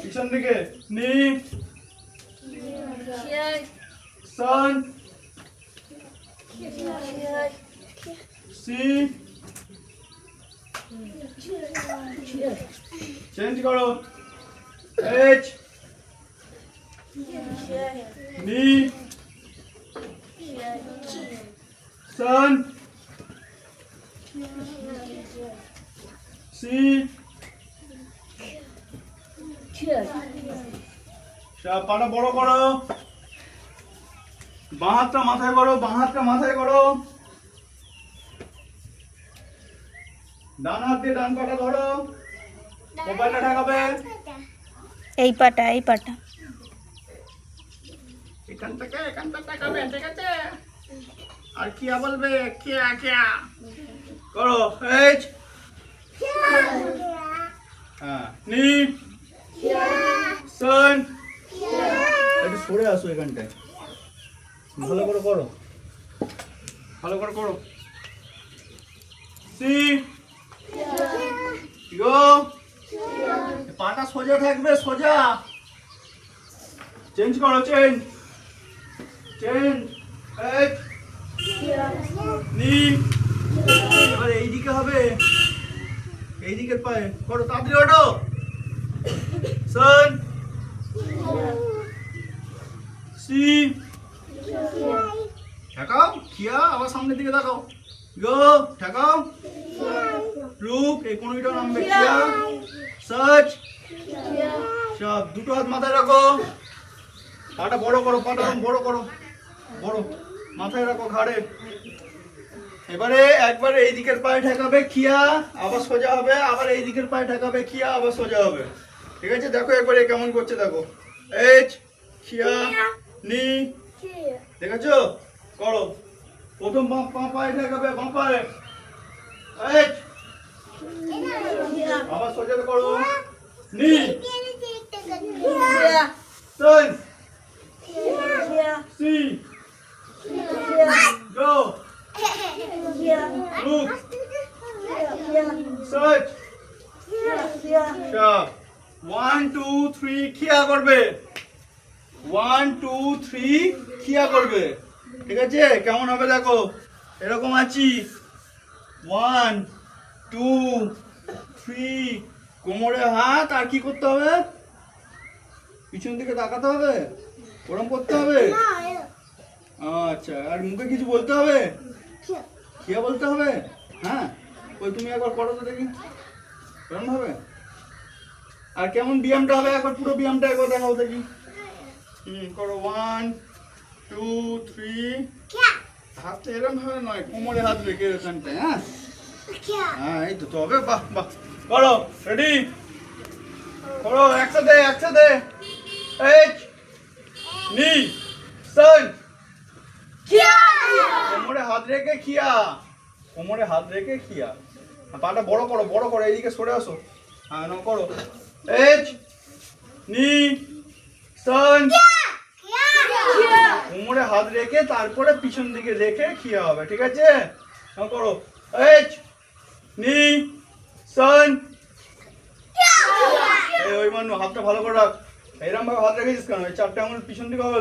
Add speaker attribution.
Speaker 1: পিছন দিকে নি সান সি চেঞ্জ করো এইচ নি সান সি পাটা বড় করো বাঁ হাতটা মাথায় করো বাঁ হাতটা মাথায় করো ডান হাত দিয়ে ডান পাটা ধরো মোবাইলটা ঢাকাবে
Speaker 2: এই পাটা
Speaker 1: এখান থেকে ঢাকাবে ঠিক আছে আর কিয়া বলবে কিয়া কিয়া করো এইচ হ্যাঁ নি সান একটু সরে আসো এখানটায় ভালো করে করো সি গো পাটা সোজা থাকবে সোজা চেঞ্জ করো চেঞ্জ এইচ নি এবার এইদিকে হবে এইদিকে পায়ে করো তাড়াতাড়ি ওঠো সান সি ঠেকাও খিয়া আবার সামনের দিকে দেখাও গো ঠেকাও রুক এই কোনটা নামবে খিয়া সার্চ সব দুটো হাত মাথায় রাখো পাটা বড় করো বড় মাথায় রাখো ঘাড়ে এবারে একবারে এই দিকের পায়ে ঠেকাবে খিয়া আবার সোজা হবে আবার এই দিকের পায়ে ঠেকাবে খিয়া আবার সোজা হবে ঠিক আছে দেখো একবারে কেমন করছে দেখো এইচ খিয়া নি দেখেছো করো প্রথম পায়ে ঠেকাবে বাঁ পায়ে এইচ আবার সোজা করো নি সান সি গো look search sharp 1 2 3 খিয়া করবে 1 2 3 খিয়া করবে ঠিক আছে কেমন হবে দেখো এরকম আছি 1 2 3 কোমরে হাত আর কি করতে হবে পিছন দিকে তাকাতে হবে ওরম করতে হবে আচ্ছা আর মুখে কিছু বলতে হবে খিয়া বলতে হবে হ্যাঁ ওই তুমি একবার করো তো দেখি কেমন হবে আর কেমন ব্যায়ামটা হবে একবার পুরো ব্যায়ামটা একবার দেখাও দেখি করো 1 2 3 হাত এরকম ভাবে নয় কোমরে হাত রেখে এখানটায় হ্যাঁ এই তো হবে বাহ করো রেডি করো একসাথে এইচ নি সান কোমরে হাত রেখে খিয়া পাটা বড় করো এইদিকে সরে আসো হ্যাঁ না করো এইচ নি সান কোমরে হাত রেখে তারপরে পিছন দিকে রেখে খিয়া হবে ঠিক আছে না করো এইচ নি সান ওই মানুষ হাতটা ভালো করে রাখ এইরকম ভাবে হাত রেখেছিস কেন এই চারটে আঙুল পিছন দিকে হবে